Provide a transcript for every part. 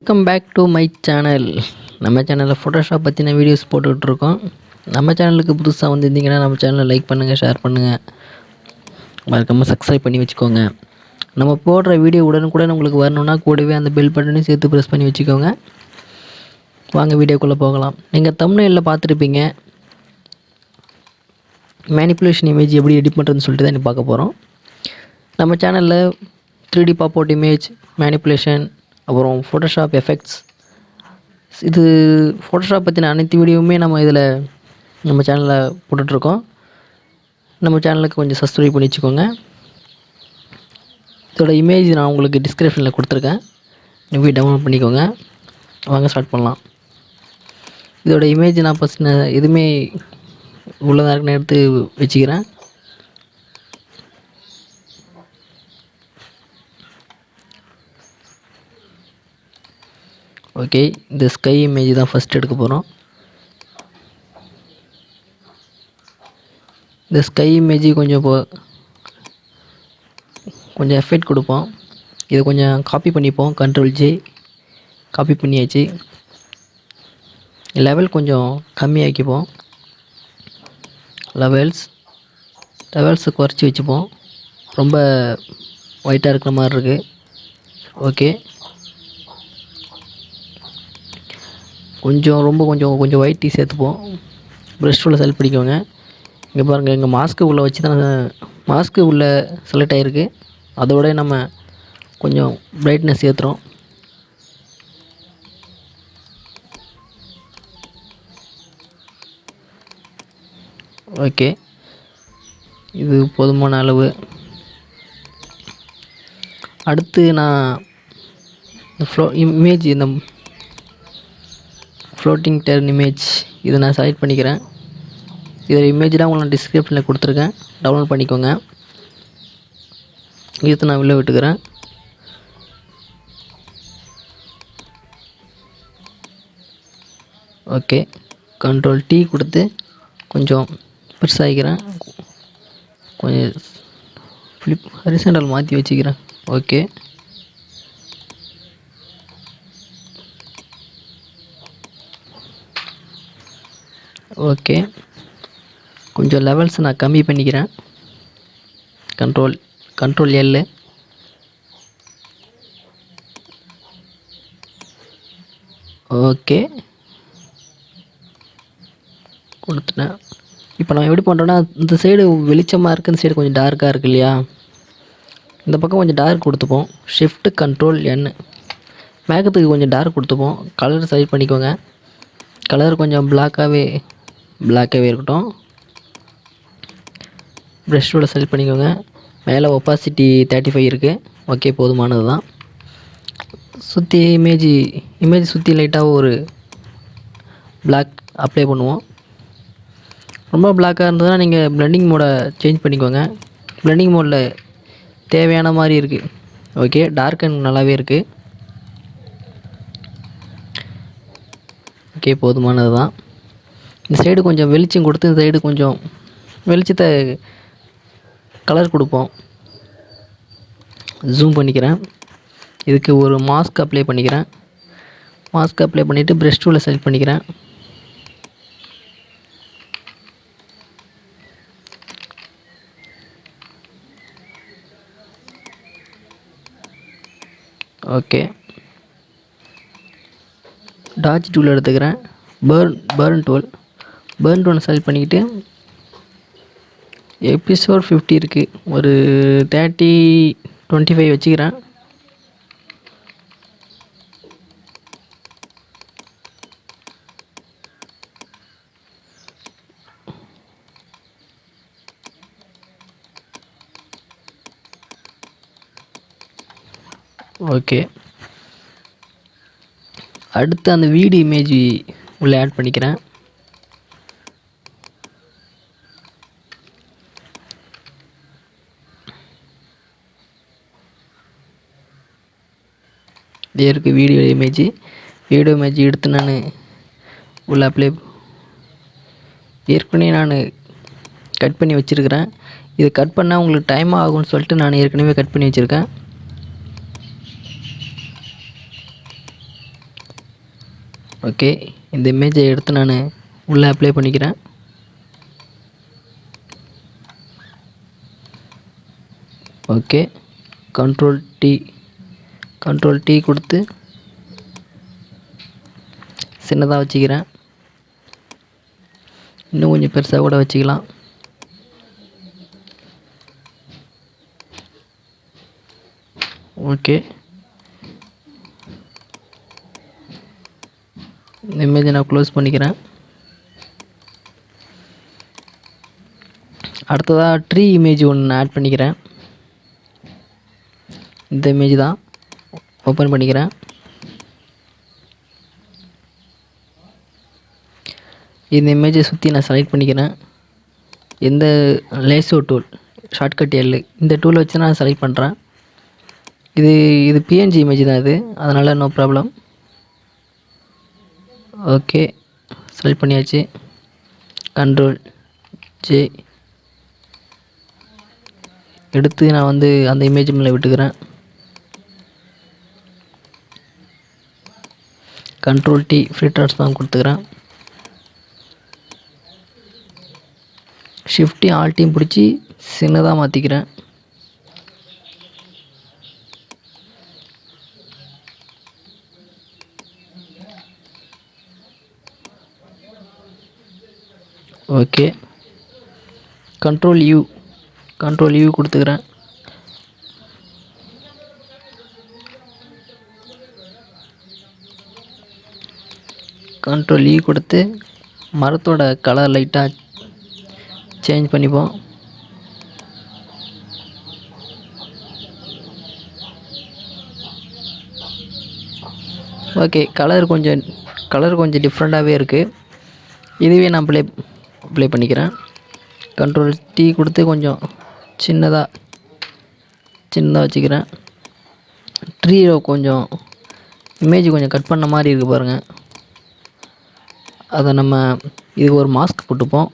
Welcome back to my channel. நம்ம சேனலில் Photoshop பற்றின வீடியோஸ் போட்டுக்கிட்டுருக்கோம். நம்ம சேனலுக்கு புதுசாக வந்திருந்தீங்கன்னா நம்ம சேனலை லைக் பண்ணுங்கள், ஷேர் பண்ணுங்கள், மறக்காமல் சப்ஸ்கிரைப் பண்ணி வச்சுக்கோங்க. நம்ம போடுற வீடியோ உடனுக்குடன் உங்களுக்கு வரணுன்னா கூடவே அந்த பெல் பட்டனையும் சேர்த்து ப்ரெஸ் பண்ணி வச்சுக்கோங்க. வாங்க வீடியோக்குள்ளே போகலாம். நீங்கள் தம்ப்நெயிலில் பார்த்துருப்பீங்க, மேனிப்புலேஷன் இமேஜ் எப்படி எடிட் பண்ணுறதுன்னு சொல்லிட்டு தான் பார்க்க போகிறோம். நம்ம சேனலில் 3D பாப்அவுட் இமேஜ், மேனிப்புலேஷன், அப்புறம் ஃபோட்டோஷாப் எஃபெக்ட்ஸ், இது ஃபோட்டோஷாப் பற்றின அனைத்து வீடியோவுமே நம்ம சேனலில் போட்டுட்ருக்கோம். நம்ம சேனலுக்கு கொஞ்சம் சப்ஸ்கிரைப் பண்ணி வச்சுக்கோங்க. இதோட இமேஜ் நான் உங்களுக்கு டிஸ்கிரிப்ஷனில் கொடுத்துருக்கேன், போய் டவுன்லோட் பண்ணிக்கோங்க. வாங்க ஸ்டார்ட் பண்ணலாம். இதோட இமேஜ் நான் ஃபஸ்ட் எதுவுமே உள்ளதாக இருக்குன்னு எடுத்து வச்சுக்கிறேன். ஓகே, இந்த ஸ்கை இமேஜ் தான் ஃபஸ்ட் எடுக்க போகிறோம். இந்த ஸ்கை இமேஜ் கொஞ்சம் எஃபெக்ட் கொடுப்போம். இதை கொஞ்சம் காப்பி பண்ணிப்போம். Ctrl+J காப்பி பண்ணியாச்சு. லெவல் கொஞ்சம் கம்மியாக்கிப்போம். லெவல்ஸை குறைச்சி வச்சுப்போம். ரொம்ப ஒயிட்டாக இருக்கிற மாதிரி இருக்குது. ஓகே, கொஞ்சம் ஒயிட் டீ சேர்த்துப்போம். ப்ரஷ் டூலை செலக்ட் பண்ணிக்கோங்க. இங்கே பாருங்கள், எங்கள் மாஸ்க்கு உள்ளே வச்சு தான் மாஸ்க்கு உள்ளே செலக்ட் ஆகிருக்கு. அதோட நம்ம கொஞ்சம் பிரைட்னஸ் ஏற்றுறோம். ஓகே, இது போதுமான அளவு. அடுத்து நான் இந்த ஃப்ளோட்டிங் டர்ன் இமேஜ் இதை நான் செலக்ட் பண்ணிக்கிறேன். இதில் இமேஜ்லாம் உங்களுக்கு டிஸ்கிரிப்ஷனில் கொடுத்துருக்கேன், டவுன்லோட் பண்ணிக்கோங்க. இதை நான் உள்ளே விட்டுக்கிறேன். ஓகே, Ctrl+T கொடுத்து கொஞ்சம் பெருசாகிக்கிறேன். கொஞ்சம் ஹரிசாண்டல் மாற்றி வச்சுக்கிறேன். ஓகே, ஓகே, கொஞ்சம் லெவல்ஸ் நான் கம்மி பண்ணிக்கிறேன். Ctrl+L. ஓகே கொடுத்துட்டேன். இப்போ நம்ம எப்படி பண்ணுறோன்னா, இந்த சைடு வெளிச்சமாக இருக்குது, இந்த சைடு கொஞ்சம் டார்க்காக இருக்குது இல்லையா? இந்த பக்கம் கொஞ்சம் டார்க் கொடுத்துப்போம். Shift+Ctrl+N. மேகத்துக்கு கொஞ்சம் டார்க் கொடுத்துப்போம். கலர் செலக்ட் பண்ணிக்கோங்க. கலர் கொஞ்சம் பிளாக்காகவே இருக்கட்டும். ப்ரஷ் டூலை செலக்ட் பண்ணிக்கோங்க. மேலே ஒப்பாசிட்டி 35 இருக்குது. ஓகே, போதுமானது தான். சுற்றி இமேஜ் சுற்றி லைட்டாக ஒரு பிளாக் அப்ளை பண்ணுவோம். ரொம்ப பிளாக்காக இருந்ததுன்னா நீங்கள் பிளெண்டிங் மோடை சேஞ்ச் பண்ணிக்கோங்க. பிளெண்டிங் மோடில் தேவையான மாதிரி இருக்குது. ஓகே, டார்க் அண்ட் நல்லாவே இருக்குது. ஓகே, போதுமானது தான். இந்த சைடு கொஞ்சம் வெளிச்சம் கொடுத்து, இந்த சைடு கொஞ்சம் வெளிச்சத்தை கலர் கொடுப்போம். ஜூம் பண்ணிக்கிறேன். இதுக்கு ஒரு மாஸ்க் அப்ளை பண்ணிக்கிறேன். மாஸ்க் அப்ளை பண்ணிவிட்டு ப்ரஷ் டூலை செலக்ட் பண்ணிக்கிறேன். ஓகே, டாட்ச் டூல் எடுத்துக்கிறேன். பேர்ன் டூலை செலக்ட் பண்ணிக்கிட்டு எபிசோட் 50 இருக்குது, ஒரு 30-25 வச்சுக்கிறேன். ஓகே, அடுத்து அந்த வீடு இமேஜ் உள்ளே ஆட் பண்ணிக்கிறேன். இதே இருக்குது வீடியோ இமேஜ் எடுத்து நான் உள்ள ஏற்கனவே நான் கட் பண்ணி வச்சுருக்கிறேன். இது கட் பண்ணால் உங்களுக்கு டைம் ஆகும்னு சொல்லிட்டு நான் ஏற்கனவே கட் பண்ணி வச்சுருக்கேன். ஓகே, இந்த இமேஜை எடுத்து நான் உள்ளே அப்ளை பண்ணிக்கிறேன். ஓகே, கண்ட்ரோல் டி கொடுத்து சின்னதாக வச்சுக்கிறேன். இன்னும் கொஞ்சம் பெருசாக கூட வச்சுக்கலாம். ஓகே, இந்த இமேஜை நான் க்ளோஸ் பண்ணிக்கிறேன். அடுத்ததாக ட்ரீ இமேஜ் ஒன்று ஆட் பண்ணிக்கிறேன். இந்த இமேஜ் தான் ஓப்பன் பண்ணிக்கிறேன். இந்த இமேஜை சுற்றி நான் செலக்ட் பண்ணிக்கிறேன். எந்த லேசோ டூல் ஷார்ட்கட் எல் இந்த டூலை வச்சு நான் செலக்ட் பண்ணுறேன். இது பிஎன்ஜி இமேஜ் தான் இது, அதனால் நோ ப்ராப்ளம். ஓகே, செலக்ட் பண்ணியாச்சு. கண்ட்ரோல் ஜே எடுத்து நான் அந்த இமேஜ் மேலே விட்டுக்கிறேன். கண்ட்ரோல் டி ஃப்ரீ ட்ரான்ஸ்ஃபார்ம் கொடுத்துக்கிறேன். ஷிஃப்ட்டையும் ஆல்ட்டையும் பிடிச்சி சின்னதாக மாற்றிக்கிறேன். ஓகே, கண்ட்ரோல் யூ கொடுத்துக்கிறேன். கண்ட்ரோல் ஈ கொடுத்து மரத்தோட கலர் லைட்டாக சேஞ்ச் பண்ணிப்போம். ஓகே, கலர் கொஞ்சம் டிஃப்ரெண்ட்டாகவே இருக்குது. இதுவே நான் அப்ளை பண்ணிக்கிறேன். கண்ட்ரோல் டி கொடுத்து கொஞ்சம் சின்னதாக வச்சுக்கிறேன். ட்ரீயை கொஞ்சம் இமேஜ் கொஞ்சம் கட் பண்ண மாதிரி இருக்குது பாருங்கள். அதை நம்ம இதுக்கு ஒரு மாஸ்க் போட்டுப்போம்.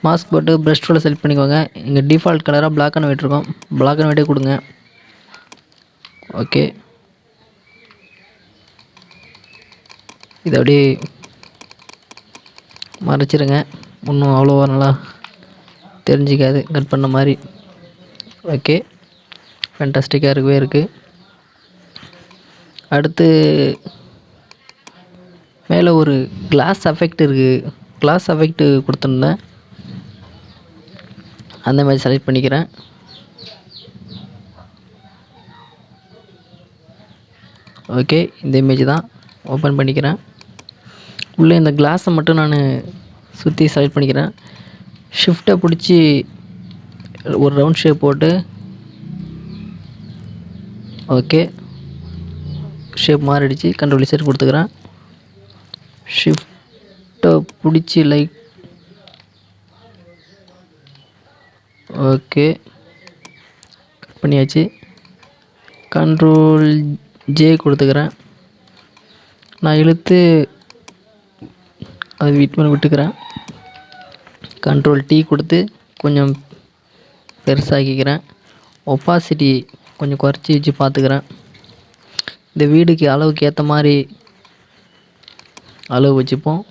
மாஸ்க் போட்டு ப்ரஷ் டூலை செலக்ட் பண்ணிக்கோங்க. இங்கே டிஃபால்ட் கலராக பிளாக் அண்ட் ஒயிட் இருக்கும், பிளாக் அண்ட் ஒயிட்டே கொடுங்க. ஓகே, இதை அப்படியே மறைச்சிருங்க, இன்னும் அவ்வளோவா நல்லா தெரிஞ்சிக்காது கட் பண்ண மாதிரி. ஓகே, ஃபேண்டாஸ்டிக்காக இருக்குது. அடுத்து மேலே ஒரு கிளாஸ் எஃபெக்ட் இருக்குது, கிளாஸ் எஃபெக்ட் கொடுத்துருந்தேன். அந்த மாதிரி செலக்ட் பண்ணிக்கிறேன். ஓகே, இந்த இமேஜ் தான் ஓப்பன் பண்ணிக்கிறேன். உள்ளே இந்த கிளாஸை மட்டும் நான் சுற்றி செலக்ட் பண்ணிக்கிறேன். ஷிஃப்ட்டை பிடிச்சி ஒரு ரவுண்ட் ஷேப் போட்டு ஓகே, ஷேப் மாறிடுச்சு. கண்ட்ரோல் செட் கொடுத்துக்கிறேன். ஷிஃப்ட்டை பிடிச்சி லைக் ஓகே, கட் பண்ணியாச்சு. கண்ட்ரோல் ஜே கொடுத்துக்கிறேன். நான் இழுத்து அதை விட்டுக்கிறேன். கண்ட்ரோல் டி கொடுத்து கொஞ்சம் பெருசாக்கிக்கிறேன். ஒப்பாசிட்டி கொஞ்சம் குறைச்சி வச்சு பார்த்துக்கிறேன். இந்த வீடுக்கு அளவுக்கு ஏற்ற மாதிரி அளவு வச்சுப்போம்.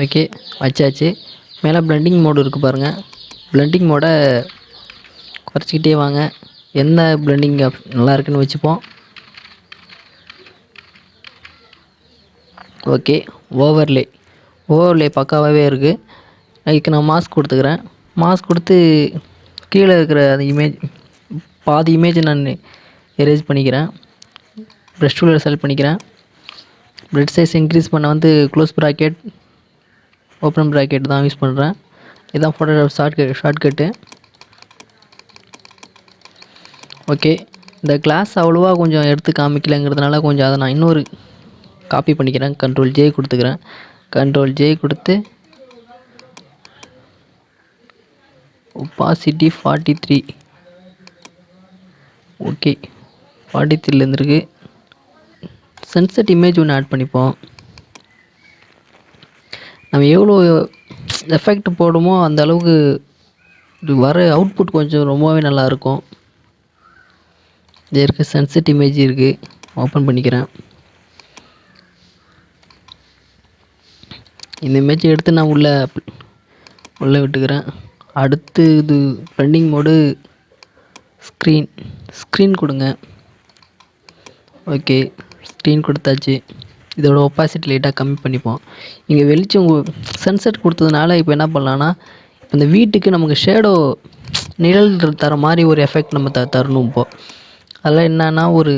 ஓகே, வச்சாச்சு. மேலே பிளெண்டிங் மோடு இருக்குது பாருங்கள். பிளெண்டிங் மோடை குறைச்சிக்கிட்டே வாங்க. என்ன பிளெண்டிங் நல்லா இருக்குன்னு வச்சுப்போம். ஓகே, ஓவர்லே பக்காவாகவே இருக்குது. அதுக்கு நான் மாஸ்க் கொடுத்துக்கிறேன். மாஸ்க் கொடுத்து கீழே இருக்கிற அந்த பாதி இமேஜை நான் எரேஸ் பண்ணிக்கிறேன். ப்ரஷ் டூலை செலக்ட் பண்ணிக்கிறேன். பிளட் சைஸ் இன்க்ரீஸ் பண்ண க்ளோஸ் ப்ராக்கெட் ஓப்பன் ப்ராக்கெட் தான் யூஸ் பண்ணுறேன். இதுதான் ஃபோட்டோஷாப் ஷார்ட்கட்டு. ஓகே, இந்த கிளாஸ் அவ்வளோவா கொஞ்சம் எடுத்து காமிக்கலைங்கிறதுனால கொஞ்சம் அதை நான் இன்னொரு காப்பி பண்ணிக்கிறேன். கண்ட்ரோல் ஜே கொடுத்துக்கிறேன். கண்ட்ரோல் ஜே கொடுத்து ஒப்பாசிட்டி 43 ஓகே 43 இருந்திருக்கு. சன்செட் இமேஜ் ஒன்று ஆட் பண்ணிப்போம். நம்ம எவ்வளோ எஃபெக்ட் போடுமோ அந்த அளவுக்கு இது வர அவுட்புட் கொஞ்சம் ரொம்பவே நல்லாயிருக்கும். இது இருக்குது, சன்செட் இமேஜ் இருக்குது. ஓப்பன் பண்ணிக்கிறேன். இந்த இமேஜ் எடுத்து நான் உள்ளே விட்டுக்கிறேன். அடுத்து இது பிளெண்டிங் மோடு ஸ்க்ரீன் கொடுங்க. ஓகே, ஸ்க்ரீன் கொடுத்தாச்சு. இதோட ஒப்பாசிட்டி லைட்டாக கம்மி பண்ணிப்போம். இங்கே வெளிச்சம் சன்செட் கொடுத்ததுனால இப்போ என்ன பண்ணலான்னா, இந்த வீட்டுக்கு நமக்கு ஷேடோ நிழல் தர மாதிரி ஒரு எஃபெக்ட் நம்ம தரணும். இப்போது அதெல்லாம் என்னன்னா, ஒரு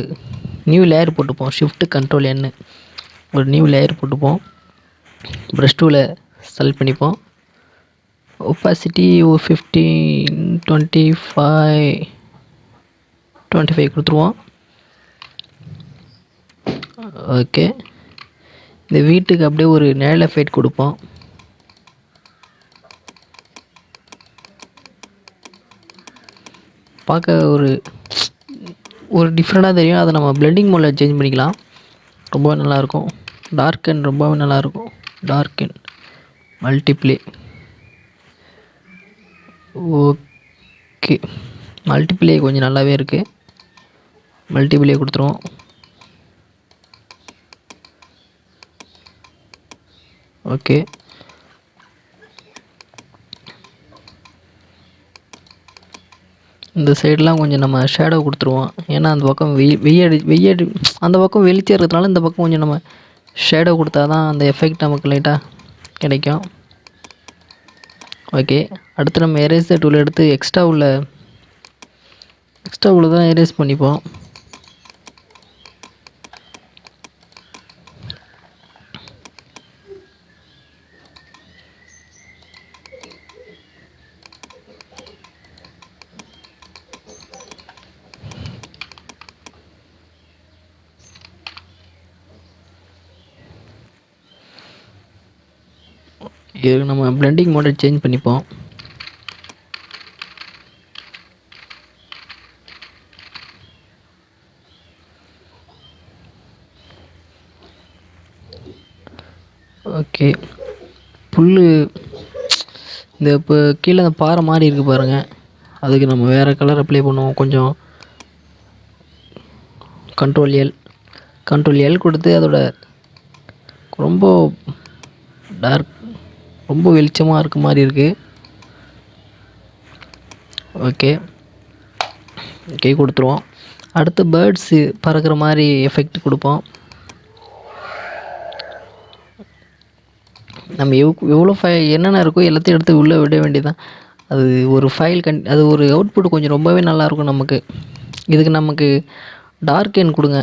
நியூ லேயர் போட்டுப்போம். Shift+Ctrl+N ஒரு நியூ லேயர் போட்டுப்போம். ப்ரஷ் டூவில் செலக்ட் பண்ணிப்போம். ஒப்பாசிட்டி ஒரு 25 கொடுத்துருவோம். ஓகே, இந்த வீட்டுக்கு அப்படியே ஒரு நிழல் எஃபெக்ட் கொடுப்போம். பார்க்க ஒரு டிஃப்ரெண்ட்டாக தெரியும். அதை நம்ம பிளெண்டிங் மோடில் சேஞ்ச் பண்ணிக்கலாம். ரொம்ப நல்லாயிருக்கும். டார்க்கன் ரொம்பவே நல்லாயிருக்கும். Darken multiplay. ஓகே, மல்டிப்ளே கொஞ்சம் நல்லாவே இருக்குது. மல்டிப்ளே கொடுத்துருவோம். ஓகே, இந்த சைடெலாம் கொஞ்சம் நம்ம ஷேடோ கொடுத்துருவோம். ஏன்னா அந்த பக்கம் வெய்யடி அந்த பக்கம் வெளிச்சம் இருக்கிறதுனால இந்த பக்கம் கொஞ்சம் நம்ம ஷேடோ கொடுத்தா தான் அந்த எஃபெக்ட் நமக்கு லைட்டாக கிடைக்கும். ஓகே, அடுத்து நம்ம எரேசர் டூல் எடுத்து எக்ஸ்ட்ரா உள்ள தான் எரேஸ் பண்ணிப்போம். நம்ம பிளெண்டிங் மோடை சேஞ்ச் பண்ணிப்போம். ஓகே, இந்த இப்போ கீழே அந்த பாறை மாதிரி இருக்குது பாருங்கள், அதுக்கு நம்ம வேறு கலர் அப்ளை பண்ணுவோம். கொஞ்சம் Ctrl L கொடுத்து அதோட ரொம்ப டார்க், ரொம்ப வெளிச்சமாக இருக்க மாதிரி இருக்குது. ஓகே கொடுத்துருவோம். அடுத்து பேர்ட்ஸு பறக்கிற மாதிரி எஃபெக்ட் கொடுப்போம். நம்ம எவ்வளோ என்னென்ன இருக்கோ எல்லாத்தையும் எடுத்து உள்ளே விட வேண்டியதான். அது ஒரு அது ஒரு அவுட்புட் கொஞ்சம் ரொம்பவே நல்லாயிருக்கும் நமக்கு. இதுக்கு நமக்கு டார்க்கன் கொடுங்க.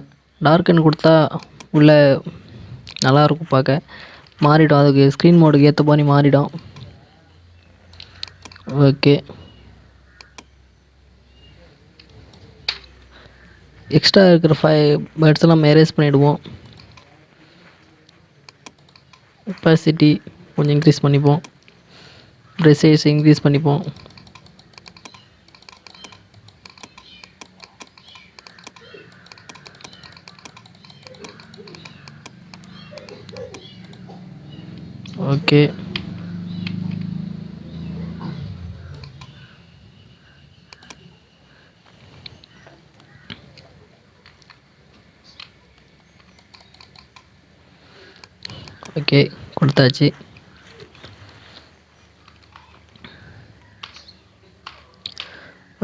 டார்க்கன் கொடுத்தா உள்ளே நல்லாயிருக்கும், பார்க்க மாறிடும். அதுக்கு ஸ்க்ரீன் மோடுக்கு ஏற்ற மாதிரி மாறிடும். ஓகே, எக்ஸ்ட்ரா இருக்கிற பேர்ட்ஸ் நம்ம எரேஸ் பண்ணிவிடுவோம். ஒப்பாசிட்டி கொஞ்சம் இன்க்ரீஸ் பண்ணிப்போம். ப்ரெசைஸ் இன்க்ரீஸ் பண்ணிப்போம். ஓகே, ஓகே கொடுத்தாச்சு.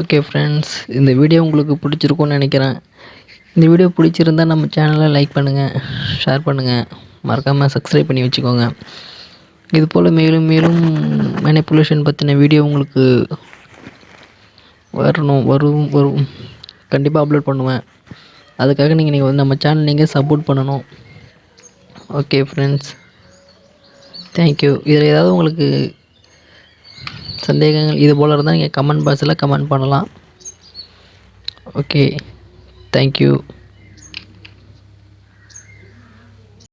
ஓகே ஃப்ரெண்ட்ஸ், இந்த வீடியோ உங்களுக்கு பிடிச்சிருக்கும்னு நினைக்கிறேன். இந்த வீடியோ பிடிச்சிருந்தால் நம்ம சேனலை லைக் பண்ணுங்கள், ஷேர் பண்ணுங்கள், மறக்காமல் சப்ஸ்கிரைப் பண்ணி வச்சுக்கோங்க. இது போல் மேலும் மேனிப்புலேஷன் பற்றின வீடியோ உங்களுக்கு வரும் கண்டிப்பாக அப்லோட் பண்ணுவேன். அதுக்காக நீங்கள் வந்து நம்ம சேனல் நீங்கள் சப்போர்ட் பண்ணணும். Okay friends, thank you. இதில் ஏதாவது உங்களுக்கு சந்தேகங்கள் இது போல் இருந்தால் நீங்கள் கமெண்ட் பாக்ஸில் கமெண்ட் பண்ணலாம். Okay, thank you.